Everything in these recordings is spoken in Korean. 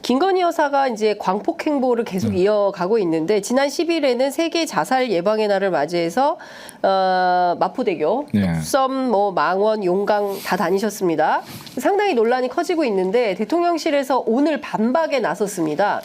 김건희 여사가 이제 광폭 행보를 계속 이어가고 있는데 지난 10일에는 세계 자살 예방의 날을 맞이해서 마포대교, 뚝섬, 망원, 용강 다 다니셨습니다. 상당히 논란이 커지고 있는데 대통령실에서 오늘 반박에 나섰습니다.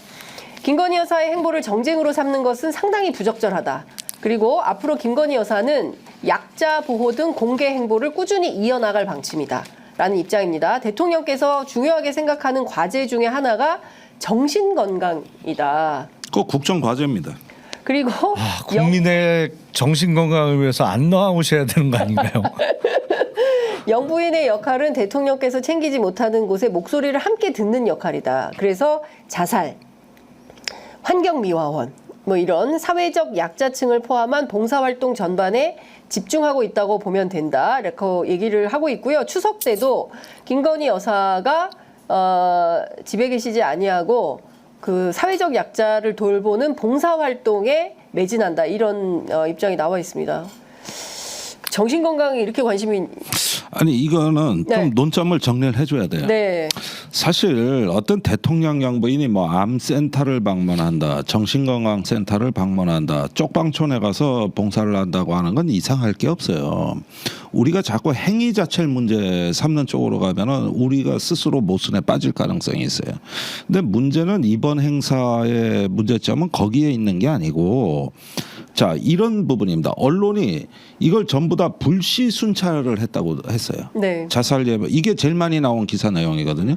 김건희 여사의 행보를 정쟁으로 삼는 것은 상당히 부적절하다. 그리고 앞으로 김건희 여사는 약자 보호 등 공개 행보를 꾸준히 이어나갈 방침이다. 라는 입장입니다. 대통령께서 중요하게 생각하는 과제 중에 하나가 정신건강이다. 그 국정과제입니다. 그리고 국민의 정신건강을 위해서 안 나오셔야 되는 거 아닌가요? 영부인의 역할은 대통령께서 챙기지 못하는 곳에 목소리를 함께 듣는 역할이다. 그래서 자살, 환경미화원, 이런 사회적 약자층을 포함한 봉사활동 전반에 집중하고 있다고 보면 된다. 이렇게 얘기를 하고 있고요. 추석 때도 김건희 여사가 집에 계시지 아니하고 그 사회적 약자를 돌보는 봉사활동에 매진한다. 이런 입장이 나와 있습니다. 정신건강에 이렇게 관심이 아니 이거는 좀 논점을 정리를 해줘야 돼요. 네. 사실 어떤 대통령 양부인이 암센터를 방문한다, 정신건강센터를 방문한다, 쪽방촌에 가서 봉사를 한다고 하는 건 이상할 게 없어요. 우리가 자꾸 행위 자체를 문제 삼는 쪽으로 가면은 우리가 스스로 모순에 빠질 가능성이 있어요. 근데 문제는 이번 행사의 문제점은 거기에 있는 게 아니고, 자, 이런 부분입니다. 언론이 이걸 전부 다 불시 순찰을 했다고 했어요. 네. 자살 예방, 이게 제일 많이 나온 기사 내용이거든요.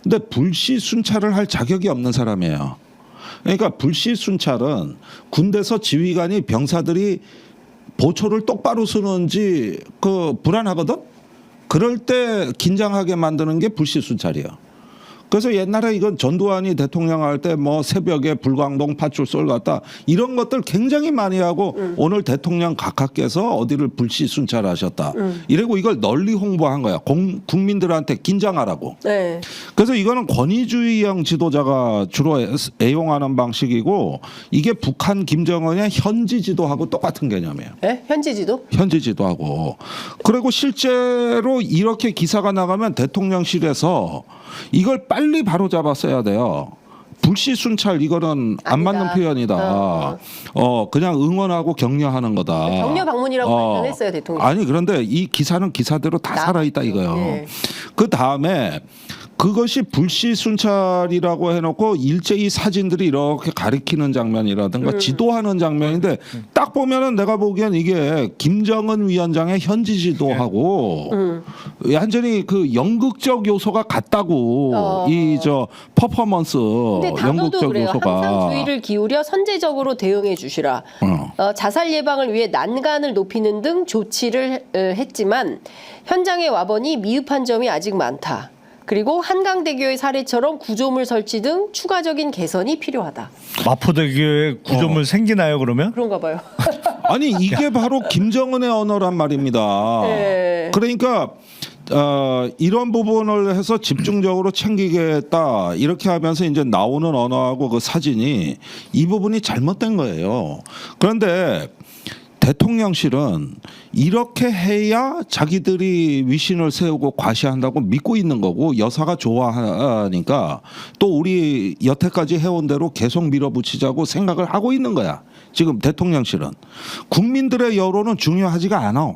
근데 불시 순찰을 할 자격이 없는 사람이에요. 그러니까 불시 순찰은 군대에서 지휘관이 병사들이 보초를 똑바로 쓰는지 불안하거든. 그럴 때 긴장하게 만드는 게 불시 순찰이에요. 그래서 옛날에 이건 전두환이 대통령 할 때 새벽에 불광동 파출소를 갔다 이런 것들 굉장히 많이 하고 오늘 대통령 각하께서 어디를 불시 순찰하셨다. 이러고 이걸 널리 홍보한 거야. 국민들한테 긴장하라고. 네. 그래서 이거는 권위주의형 지도자가 주로 애용하는 방식이고, 이게 북한 김정은의 현지 지도하고 똑같은 개념이에요. 네? 현지 지도? 현지 지도하고. 그리고 실제로 이렇게 기사가 나가면 대통령실에서 이걸 빨리 바로 잡았어야 돼요. 불시 순찰 이거는 안 맞는 표현이다. 그냥 응원하고 격려하는 거다. 격려 방문이라고 발표했어요, 대통령. 아니 그런데 이 기사는 기사대로 다 살아있다 이거요. 네. 그 다음에 그것이 불시 순찰이라고 해놓고 일제히 사진들이 이렇게 가리키는 장면이라든가 지도하는 장면인데 딱 보면은 내가 보기엔 이게 김정은 위원장의 현지 지도하고 완전히 그 연극적 요소가 같다고. 이 퍼포먼스 근데 단어도 연극적 그래요. 요소가. 항상 주의를 기울여 선제적으로 대응해 주시라. 자살 예방을 위해 난간을 높이는 등 조치를 했지만 현장에 와보니 미흡한 점이 아직 많다. 그리고 한강대교의 사례처럼 구조물 설치 등 추가적인 개선이 필요하다. 마포대교에 구조물 생기나요 그러면? 그런가 봐요. 아니 이게 바로 김정은의 언어란 말입니다. 네. 그러니까 이런 부분을 해서 집중적으로 챙기겠다 이렇게 하면서 이제 나오는 언어하고 그 사진이 이 부분이 잘못된 거예요. 그런데 대통령실은 이렇게 해야 자기들이 위신을 세우고 과시한다고 믿고 있는 거고, 여사가 좋아하니까 또 우리 여태까지 해온 대로 계속 밀어붙이자고 생각을 하고 있는 거야. 지금 대통령실은. 국민들의 여론은 중요하지가 않아.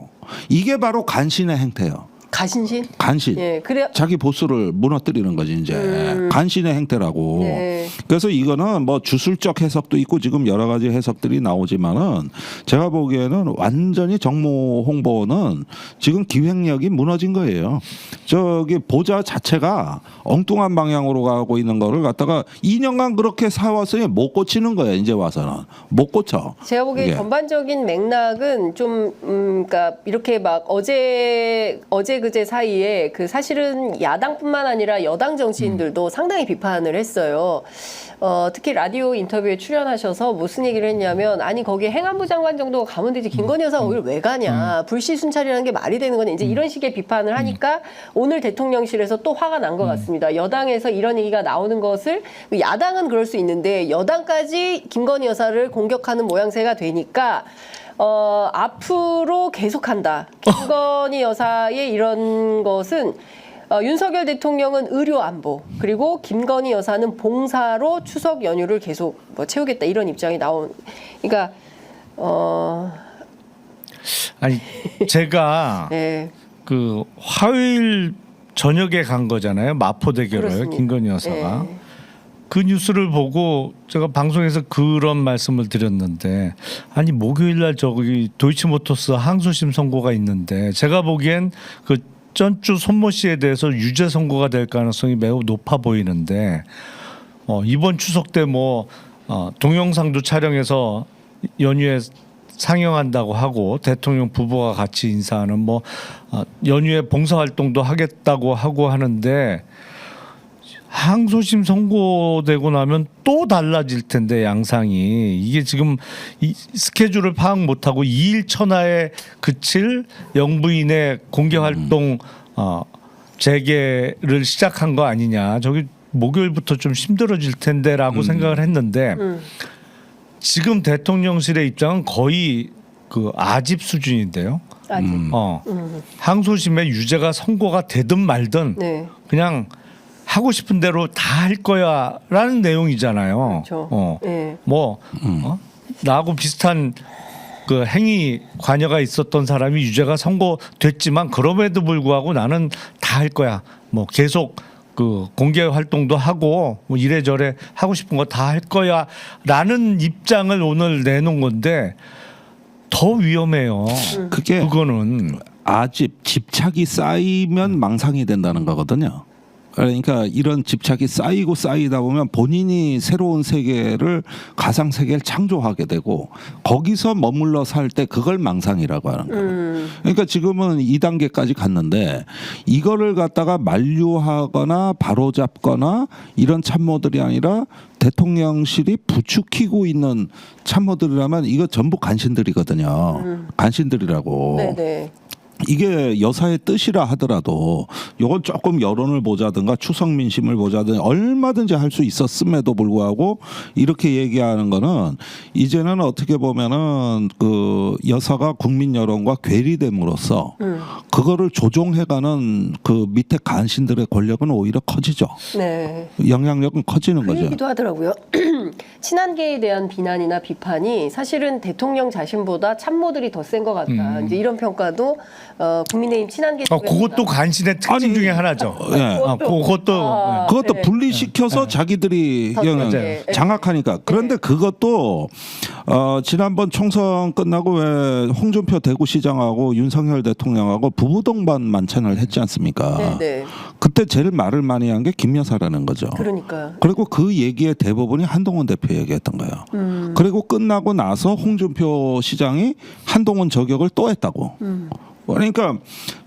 이게 바로 간신의 행태예요. 가신신? 간신. 예, 그래. 자기 보스를 무너뜨리는 거지 이제. 간신의 행태라고. 네. 그래서 이거는 주술적 해석도 있고 지금 여러 가지 해석들이 나오지만은 제가 보기에는 완전히 정모 홍보는 지금 기획력이 무너진 거예요. 저기 보좌 자체가 엉뚱한 방향으로 가고 있는 거를 갖다가 2년간 그렇게 사왔으니 못 고치는 거예요. 이제 와서는 못 고쳐. 제가 보기에 이게. 전반적인 맥락은 좀 그러니까 이렇게 어제 그제 사이에 사실은 야당뿐만 아니라 여당 정치인들도 상당히 비판을 했어요. 특히 라디오 인터뷰에 출연하셔서 무슨 얘기를 했냐면, 아니 거기에 행안부 장관 정도가 가면 되지 김건희 여사가 거기를 왜 가냐, 불시 순찰이라는 게 말이 되는 거냐, 이제 이런 식의 비판을 하니까 오늘 대통령실에서 또 화가 난 것 같습니다. 여당에서 이런 얘기가 나오는 것을, 야당은 그럴 수 있는데 여당까지 김건희 여사를 공격하는 모양새가 되니까 앞으로 계속한다. 김건희 여사의 이런 것은 윤석열 대통령은 의료 안보, 그리고 김건희 여사는 봉사로 추석 연휴를 계속 뭐 채우겠다 이런 입장이 나온. 그러니까 아니 제가 네. 그 화요일 저녁에 간 거잖아요. 마포대교를 그렇습니다. 김건희 여사가. 네. 그 뉴스를 보고 제가 방송에서 그런 말씀을 드렸는데 아니 목요일 날 저기 도이치모터스 항소심 선고가 있는데 제가 보기엔 그 전주 손모 씨에 대해서 유죄 선고가 될 가능성이 매우 높아 보이는데 이번 추석 때 뭐 동영상도 촬영해서 연휴에 상영한다고 하고 대통령 부부가 같이 인사하는 뭐 연휴에 봉사활동도 하겠다고 하고 하는데 항소심 선고되고 나면 또 달라질 텐데 양상이 이게 지금 이 스케줄을 파악 못하고 2일 천하에 그칠 영부인의 공개활동 재개를 시작한 거 아니냐. 저기 목요일부터 좀 힘들어질 텐데라고 생각을 했는데 지금 대통령실의 입장은 거의 그 아집 수준인데요. 아직. 항소심의 유죄가 선고가 되든 말든 네. 그냥 하고 싶은 대로 다 할 거야라는 내용이잖아요. 그렇죠. 네. 나하고 비슷한 그 행위 관여가 있었던 사람이 유죄가 선고됐지만 그럼에도 불구하고 나는 다 할 거야. 뭐 계속 그 공개 활동도 하고 뭐 이래저래 하고 싶은 거 다 할 거야라는 입장을 오늘 내놓은 건데 더 위험해요. 그거는 아집 집착이 쌓이면 망상이 된다는 거거든요. 그러니까 이런 집착이 쌓이고 쌓이다 보면 본인이 새로운 세계를 가상 세계를 창조하게 되고 거기서 머물러 살 때 그걸 망상이라고 하는 거예요. 그러니까 지금은 2단계까지 갔는데 이거를 갖다가 만류하거나 바로잡거나 이런 참모들이 아니라 대통령실이 부추기고 있는 참모들이라면 이거 전부 간신들이거든요. 간신들이라고. 네네. 이게 여사의 뜻이라 하더라도 이건 조금 여론을 보자든가 추석 민심을 보자든가 얼마든지 할 수 있었음에도 불구하고 이렇게 얘기하는 거는 이제는 어떻게 보면은 그 여사가 국민 여론과 괴리됨으로써 그거를 조종해가는 그 밑에 간신들의 권력은 오히려 커지죠. 네. 영향력은 커지는 그 거죠. 얘기도 하더라고요. 친한계에 대한 비난이나 비판이 사실은 대통령 자신보다 참모들이 더 센 것 같다. 이제 이런 평가도 국민의힘 친한계 쪽에서 그것도 간신의 특징 아니, 중에 하나죠. 예. 그것도 네. 분리시켜서 자기들이 더 영향 세게. 장악하니까. 그런데 그것도 지난번 총선 끝나고 왜 홍준표 대구시장하고 윤석열 대통령하고 부부동반 만찬을 했지 않습니까? 네네. 그때 제일 말을 많이 한 게 김 여사라는 거죠. 그러니까. 그리고 그 얘기의 대부분이 한동훈 대표 얘기했던 거예요. 그리고 끝나고 나서 홍준표 시장이 한동훈 저격을 또 했다고. 그러니까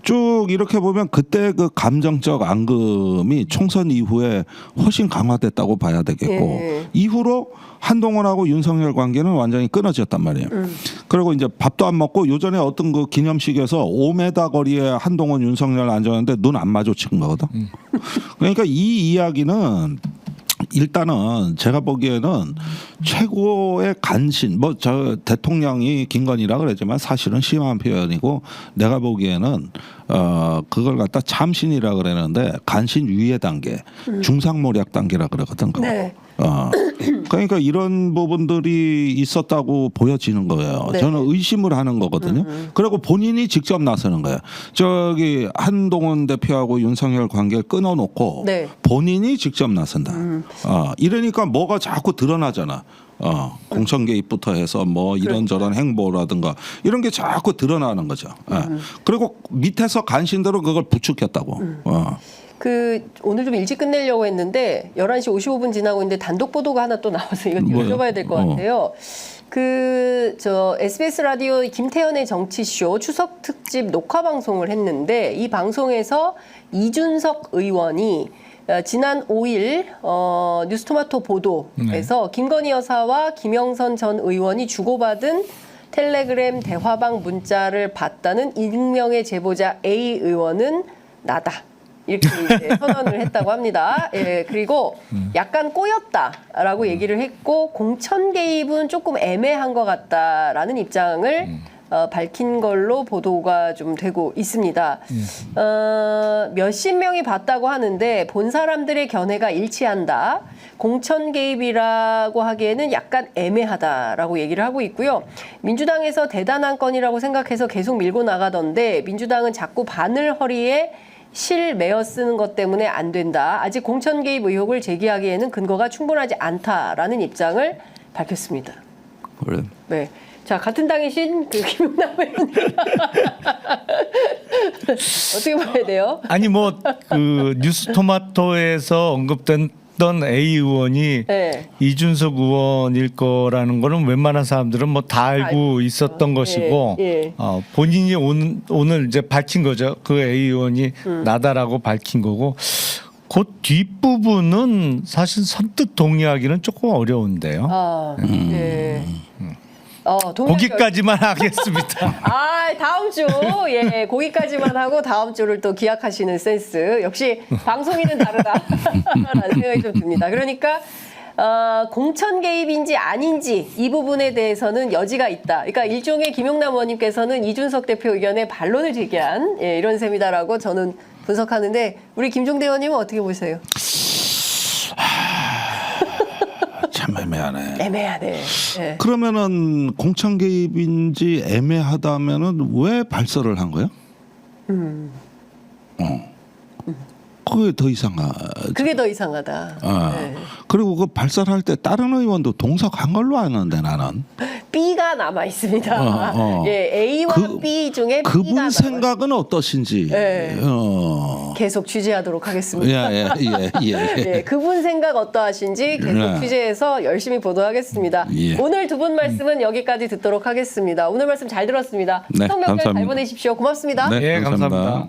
쭉 이렇게 보면 그때 그 감정적 앙금이 총선 이후에 훨씬 강화됐다고 봐야 되겠고 예. 이후로 한동훈하고 윤석열 관계는 완전히 끊어졌단 말이에요. 그리고 이제 밥도 안 먹고 요전에 어떤 그 기념식에서 5m 거리에 한동훈 윤석열 앉았는데 눈 안 마주친 거거든. 그러니까 이 이야기는 일단은 제가 보기에는 최고의 간신 뭐 저 대통령이 김건희라 그러지만 사실은 심한 표현이고 내가 보기에는 그걸 갖다 참신이라 그러는데 간신 위의 단계 중상모략 단계라 그러거든. 그거. 네. 그러니까 이런 부분들이 있었다고 보여지는 거예요. 네. 저는 의심을 하는 거거든요. 그리고 본인이 직접 나서는 거예요. 저기 한동훈 대표하고 윤석열 관계를 끊어놓고 네. 본인이 직접 나선다. 이러니까 뭐가 자꾸 드러나잖아. 공천 개입부터 해서 뭐 이런저런 행보라든가 이런 게 자꾸 드러나는 거죠. 그리고 밑에서 간신대로 그걸 부추겼다고. 오늘 좀 일찍 끝내려고 했는데 11시 55분 지나고 있는데 단독 보도가 하나 또 나와서 이거 뭐요? 여쭤봐야 될 것 같아요. SBS 라디오 김태현의 정치쇼 추석 특집 녹화 방송을 했는데 이 방송에서 이준석 의원이 지난 5일 뉴스토마토 보도에서 김건희 여사와 김영선 전 의원이 주고받은 텔레그램 대화방 문자를 봤다는 익명의 제보자 A 의원은 나다. 이렇게 이제 선언을 했다고 합니다. 예, 그리고 약간 꼬였다라고 얘기를 했고 공천 개입은 조금 애매한 것 같다라는 입장을 밝힌 걸로 보도가 좀 되고 있습니다. 몇십 명이 봤다고 하는데 본 사람들의 견해가 일치한다. 공천 개입이라고 하기에는 약간 애매하다라고 얘기를 하고 있고요. 민주당에서 대단한 건이라고 생각해서 계속 밀고 나가던데 민주당은 자꾸 바늘 허리에 실 매어 쓰는 것 때문에 안 된다. 아직 공천 개입 의혹을 제기하기에는 근거가 충분하지 않다라는 입장을 밝혔습니다. 그래. 네. 자, 같은 당이신 그 김용남 의원님. 어떻게 봐야 돼요? 아니 뭐 그 뉴스토마토에서 언급됐던 A 의원이 네. 이준석 의원일 거라는 거는 웬만한 사람들은 뭐 다 알고 있었던 것이고 예. 본인이 오늘 이제 밝힌 거죠. 그 A 의원이 나다라고 밝힌 거고 그 뒷부분은 사실 선뜻 동의하기는 조금 어려운데요. 예. 거기까지만 하겠습니다. 다음 주, 예, 거기까지만 하고 다음 주를 또 기약하시는 센스. 역시 방송인은 다르다라는 생각이 좀 듭니다. 그러니까, 공천 개입인지 아닌지 이 부분에 대해서는 여지가 있다. 그러니까 일종의 김용남 의원님께서는 이준석 대표 의견에 반론을 제기한 이런 셈이다라고 저는 분석하는데 우리 김종대 의원님은 어떻게 보세요? 참 애매하네. 애매하네. 예. 그러면은 공천 개입인지 애매하다면은 왜 발설을 한 거야? 그게 더 이상하지. 그게 더 이상하다. 네. 그리고 그 발설할 때 다른 의원도 동석한 걸로 아는데 나는. B가 남아 있습니다. 예, A와 B 중에 B가 그분 남아 생각은 어떠신지. 네. 계속 취재하도록 하겠습니다. 예, 그분 생각 어떠하신지 계속 네. 취재해서 열심히 보도하겠습니다. 예. 오늘 두 분 말씀은 여기까지 듣도록 하겠습니다. 오늘 말씀 잘 들었습니다. 네, 성명절 잘 감사합니다. 보내십시오. 고맙습니다. 예, 감사합니다.